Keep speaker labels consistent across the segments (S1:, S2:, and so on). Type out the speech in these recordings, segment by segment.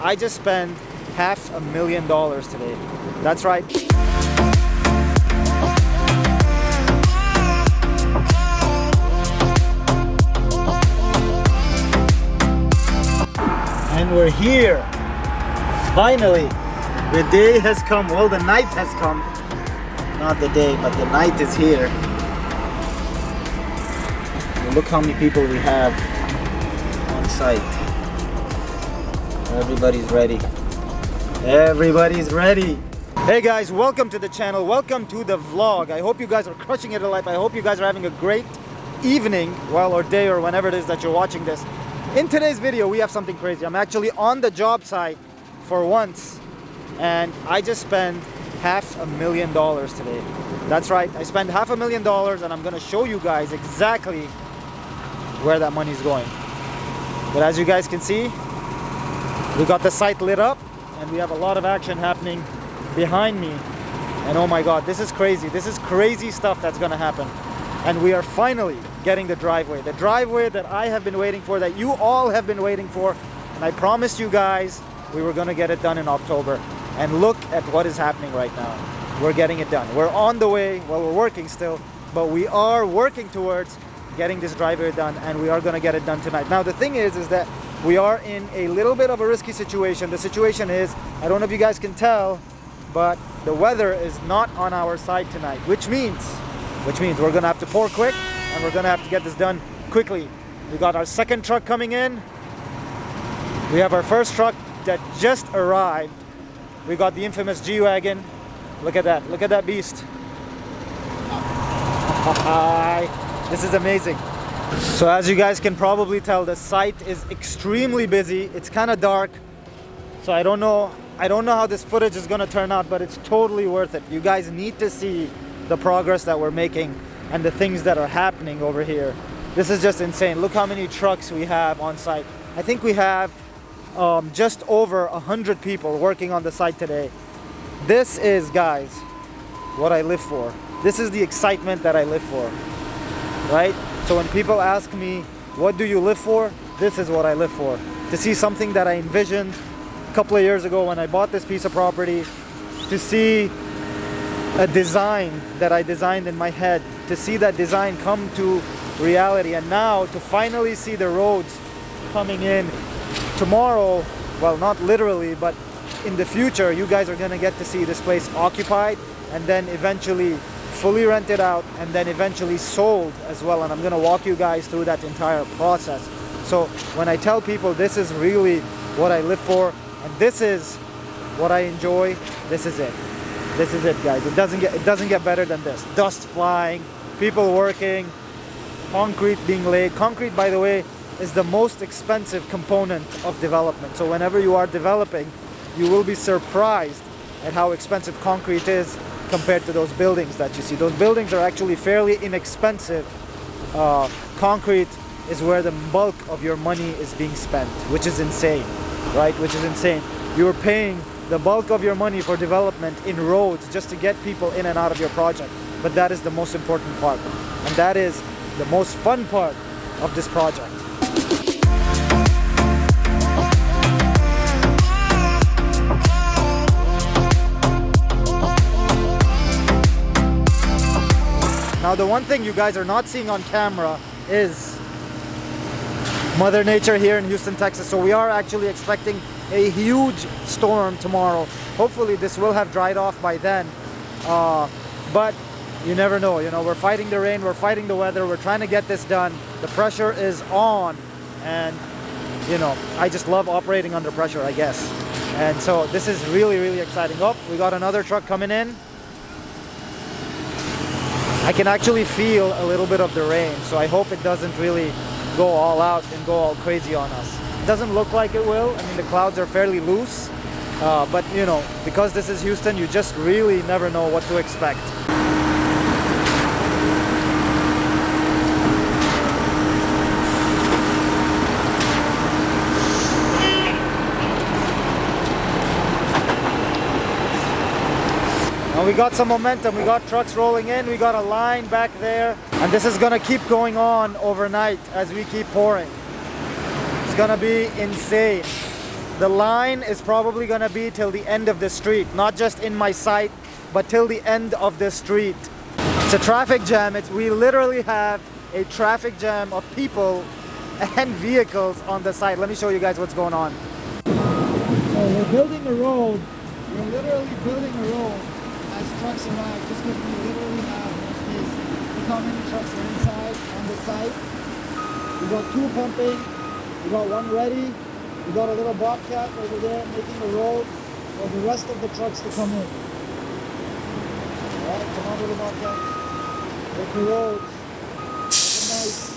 S1: I just spent $500,000 today. That's right. And we're here. Finally, the day has come. Well, the night has come. Not the day, but the night is here. Look how many people we have on site. Everybody's ready. Everybody's ready. Hey guys, welcome to the channel. Welcome to the vlog. I hope you guys are crushing it in life. I hope you guys are having a great evening, well, or day, or whenever it is that you're watching this. In today's video, we have something crazy. I'm actually on the job site for once, and I just spent $500,000 today. That's right, I spent $500,000, and I'm gonna show you guys exactly where that money is going. But as you guys can see, we got the site lit up, and we have a lot of action happening behind me. And oh my god, this is crazy. This is crazy stuff that's gonna happen. And we are finally getting the driveway that I have been waiting for, that you all have been waiting for. And I promised you guys we were gonna get it done in October. And look at what is happening right now. We're getting it done. We're on the way. Well, we're working still, but we are working towards getting this driveway done, and we are gonna get it done tonight. Now the thing is that we are in a little bit of a risky situation. The situation is, I don't know if you guys can tell, but the weather is not on our side tonight, which means we're gonna have to pour quick, and we're gonna have to get this done quickly. We got our second truck coming in. We have our first truck that just arrived. We got the infamous G-Wagon. Look at that beast. This is amazing. So as you guys can probably tell, the site is extremely busy. It's kind of dark, so I don't know how this footage is gonna turn out, but it's totally worth it. You guys need to see the progress that we're making and the things that are happening over here. This is just insane. Look how many trucks we have on site. I think we have just over 100 people working on the site today. This is, guys, what I live for. This is the excitement that I live for, right? So when people ask me, what do you live for? This is what I live for. To see something that I envisioned a couple of years ago when I bought this piece of property, to see a design that I designed in my head, to see that design come to reality, and now to finally see the roads coming in tomorrow. Well, not literally, but in the future, you guys are gonna get to see this place occupied, and then eventually fully rented out, and then eventually sold as well. And I'm gonna walk you guys through that entire process. So when I tell people this is really what I live for, and this is what I enjoy, this is it. This is it, guys. It doesn't get better than this. Dust flying, people working, concrete being laid. Concrete, by the way, is the most expensive component of development. So whenever you are developing, you will be surprised at how expensive concrete is compared to those buildings that you see. Those buildings are actually fairly inexpensive. Concrete is where the bulk of your money is being spent, which is insane, right? Which is insane. You're paying the bulk of your money for development in roads just to get people in and out of your project. But that is the most important part, and that is the most fun part of this project. Now the one thing you guys are not seeing on camera is Mother Nature here in Houston, Texas. So we are actually expecting a huge storm tomorrow. Hopefully this will have dried off by then. But you never know, you know, we're fighting the rain, we're fighting the weather, we're trying to get this done. The pressure is on, and you know, I just love operating under pressure, I guess. And so this is really, really exciting. Oh, we got another truck coming in. I can actually feel a little bit of the rain, so I hope it doesn't really go all out and go all crazy on us. It doesn't look like it will. I mean, the clouds are fairly loose, but you know, because this is Houston, you just really never know what to expect. We got some momentum, we got trucks rolling in, we got a line back there, and this is gonna keep going on overnight as we keep pouring. It's gonna be insane. the line is probably gonna be till the end of the street, not just in my sight, but till the end of the street. It's a traffic jam. We literally have a traffic jam of people and vehicles on the site. Let me show you guys what's going on. So we're building a road. We're literally building a road as trucks arrive, just because we literally have no space. Look how many trucks are inside on the site. We got 2 pumping. We got 1 ready. We got a little bobcat over there making the road for the rest of the trucks to come in. Alright, come on, little bobcat. Make the roads. Nice.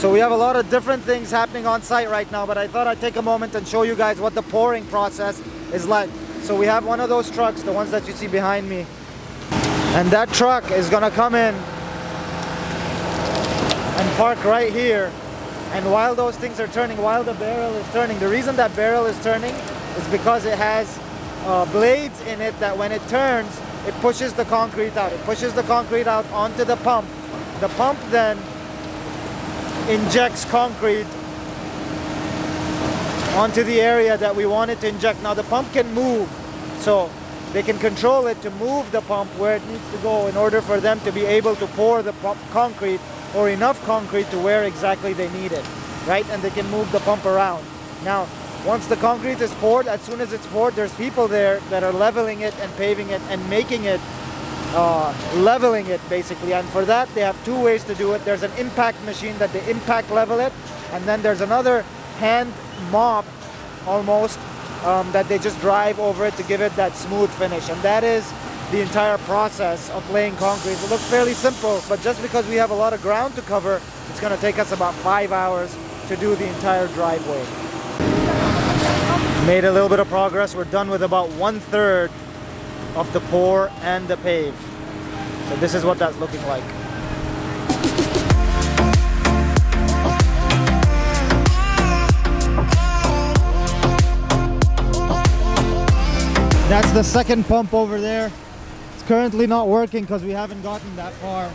S1: So we have a lot of different things happening on site right now, but I thought I'd take a moment and show you guys what the pouring process is like. So we have one of those trucks, the ones that you see behind me, and that truck is gonna come in and park right here. And while those things are turning, while the barrel is turning, the reason that barrel is turning is because it has blades in it that when it turns, it pushes the concrete out. It pushes the concrete out onto the pump. The pump then injects concrete onto the area that we want it to inject. Now the pump can move, so they can control it to move the pump where it needs to go in order for them to be able to pour the concrete, or enough concrete to where exactly they need it, right? And they can move the pump around. Now once the concrete is poured, as soon as it's poured, there's people there that are leveling it and paving it and making it leveling it basically. And for that they have 2 ways to do it. There's an impact machine that they impact level it, and then there's another hand mop almost that they just drive over it to give it that smooth finish. And that is the entire process of laying concrete. It looks fairly simple, but just because we have a lot of ground to cover, it's going to take us about 5 hours to do the entire driveway. Made a little bit of progress. We're done with about 1/3 of the pour and the pave. So this is what that's looking like. That's the second pump over there. It's currently not working because we haven't gotten that far.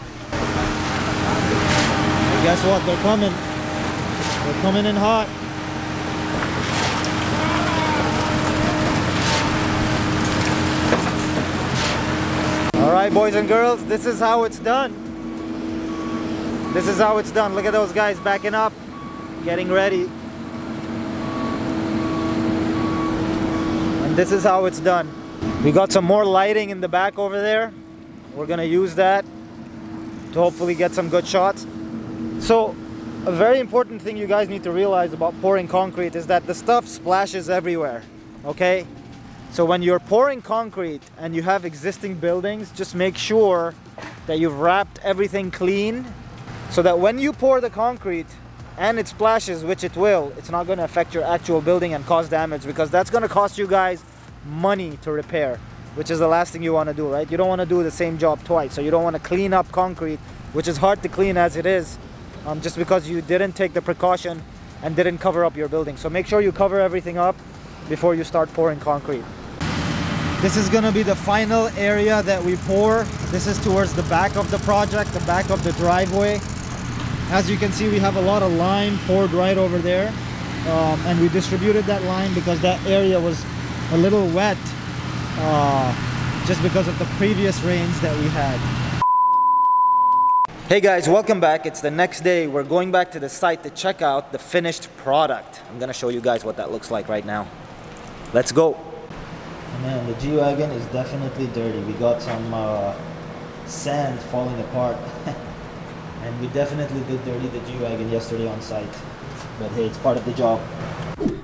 S1: But guess what? They're coming. They're coming in hot. Alright, boys and girls, this is how it's done. This is how it's done. Look at those guys backing up, getting ready. And this is how it's done. We got some more lighting in the back over there. We're gonna use that to hopefully get some good shots. So, a very important thing you guys need to realize about pouring concrete is that the stuff splashes everywhere, okay? So when you're pouring concrete and you have existing buildings, just make sure that you've wrapped everything clean so that when you pour the concrete and it splashes, which it will, it's not going to affect your actual building and cause damage, because that's going to cost you guys money to repair, which is the last thing you want to do, right? You don't want to do the same job twice. So you don't want to clean up concrete, which is hard to clean as it is, just because you didn't take the precaution and didn't cover up your building. So make sure you cover everything up before you start pouring concrete. This is gonna be the final area that we pour. This is towards the back of the project, the back of the driveway. As you can see, we have a lot of lime poured right over there. And we distributed that lime because that area was a little wet just because of the previous rains that we had. Hey guys, welcome back. It's the next day. We're going back to the site to check out the finished product. I'm gonna show you guys what that looks like right now. Let's go. Man, the G-Wagon is definitely dirty. We got some sand falling apart. And we definitely did dirty the G-Wagon yesterday on site. But hey, it's part of the job.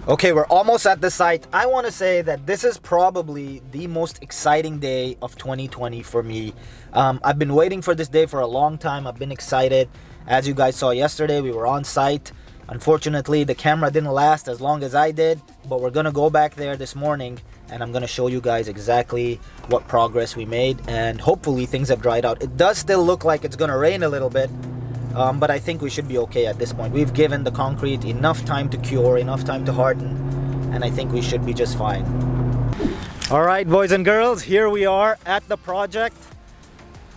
S1: Okay, we're almost at the site. I want to say that this is probably the most exciting day of 2020 for me. I've been waiting for this day for a long time. I've been excited. As you guys saw yesterday, we were on site. Unfortunately, the camera didn't last as long as I did, but we're gonna go back there this morning and I'm gonna show you guys exactly what progress we made, and hopefully things have dried out. It does still look like it's gonna rain a little bit, but I think we should be okay at this point. We've given the concrete enough time to cure, enough time to harden, and I think we should be just fine. All right, boys and girls, here we are at the project.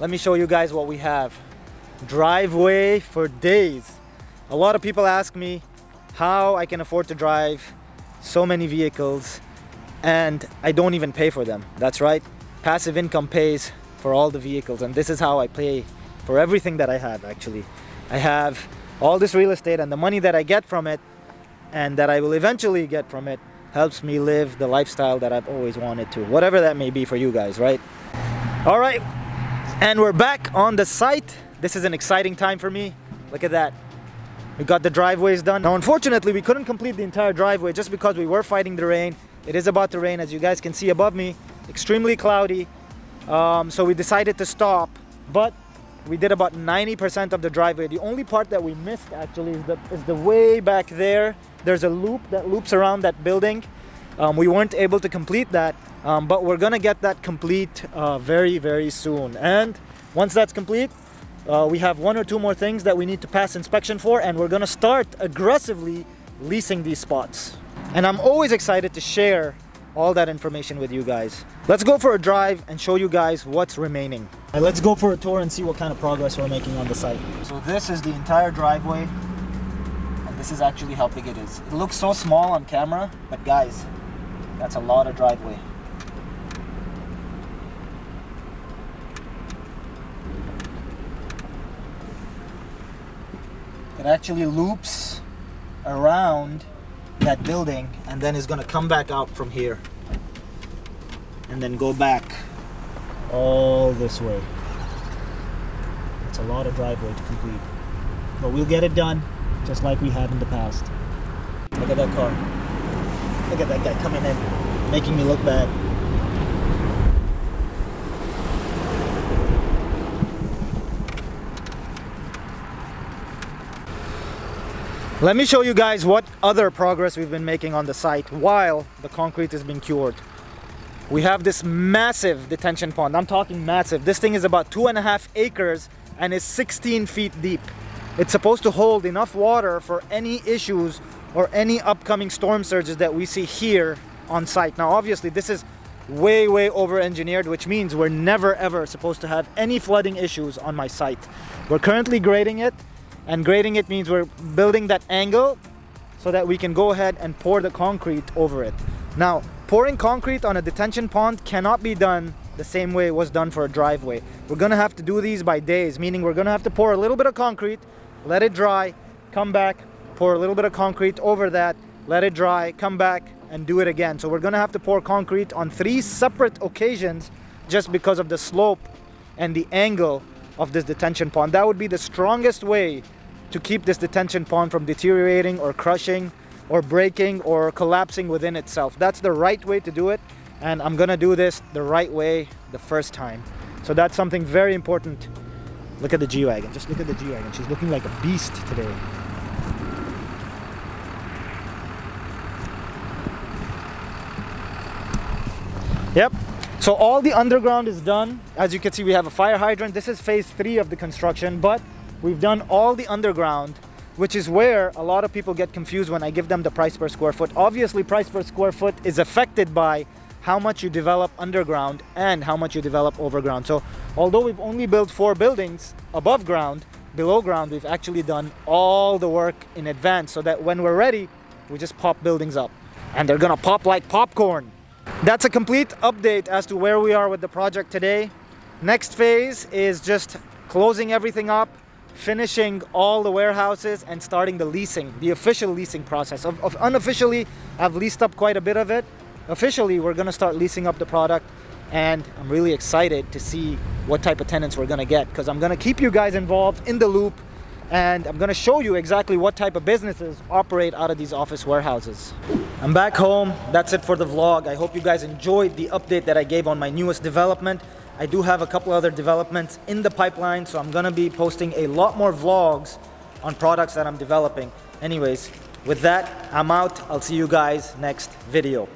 S1: Let me show you guys what we have. Driveway for days. A lot of people ask me how I can afford to drive so many vehicles and I don't even pay for them. That's right, passive income pays for all the vehicles, and this is how I pay for everything that I have. Actually, I have all this real estate, and the money that I get from it and that I will eventually get from it helps me live the lifestyle that I've always wanted to, whatever that may be for you guys, right? All right, and we're back on the site. This is an exciting time for me. Look at that. We got the driveways done. Now, unfortunately, we couldn't complete the entire driveway just because we were fighting the rain. It is about to rain, as you guys can see above me. Extremely cloudy. So we decided to stop, but we did about 90% of the driveway. The only part that we missed actually is the way back there. There's a loop that loops around that building. We weren't able to complete that, but we're gonna get that complete very, very soon. And once that's complete, we have 1 or 2 more things that we need to pass inspection for, and we're gonna start aggressively leasing these spots. And I'm always excited to share all that information with you guys. Let's go for a drive and show you guys what's remaining. Right, let's go for a tour and see what kind of progress we're making on the site. So this is the entire driveway, and this is actually how big it is. It looks so small on camera, but guys, that's a lot of driveway. It actually loops around that building and then is going to come back out from here and then go back all this way. It's a lot of driveway to complete, but we'll get it done just like we have in the past. Look at that car. Look at that guy coming in, making me look bad. Let me show you guys what other progress we've been making on the site while the concrete is being cured. We have this massive detention pond. I'm talking massive. This thing is about 2.5 acres and is 16 feet deep. It's supposed to hold enough water for any issues or any upcoming storm surges that we see here on site. Now, obviously, this is way over engineered, which means we're never ever supposed to have any flooding issues on my site. We're currently grading it. And grading it means we're building that angle so that we can go ahead and pour the concrete over it. Now, pouring concrete on a detention pond cannot be done the same way it was done for a driveway. We're gonna have to do these by days, meaning we're gonna have to pour a little bit of concrete, let it dry, come back, pour a little bit of concrete over that, let it dry, come back, and do it again. So we're gonna have to pour concrete on 3 separate occasions just because of the slope and the angle of this detention pond. That would be the strongest way to keep this detention pond from deteriorating or crushing or breaking or collapsing within itself. That's the right way to do it, and I'm gonna do this the right way the first time. So that's something very important. Look at the G-Wagon. Just look at the G-Wagon. She's looking like a beast today. Yep. So all the underground is done. As you can see, we have a fire hydrant. This is phase 3 of the construction, but we've done all the underground, which is where a lot of people get confused when I give them the price per square foot. Obviously, price per square foot is affected by how much you develop underground and how much you develop overground. So although we've only built 4 buildings above ground, below ground, we've actually done all the work in advance so that when we're ready, we just pop buildings up and they're gonna pop like popcorn. That's a complete update as to where we are with the project today. Next phase is just closing everything up, finishing all the warehouses, and starting the leasing, the official leasing process. Unofficially, I've leased up quite a bit of it. Officially, we're gonna start leasing up the product, and I'm really excited to see what type of tenants we're gonna get, because I'm gonna keep you guys involved in the loop, and I'm gonna show you exactly what type of businesses operate out of these office warehouses. I'm back home. That's it for the vlog. I hope you guys enjoyed the update that I gave on my newest development. I do have a couple other developments in the pipeline, so I'm gonna be posting a lot more vlogs on products that I'm developing. Anyways, with that, I'm out. I'll see you guys next video.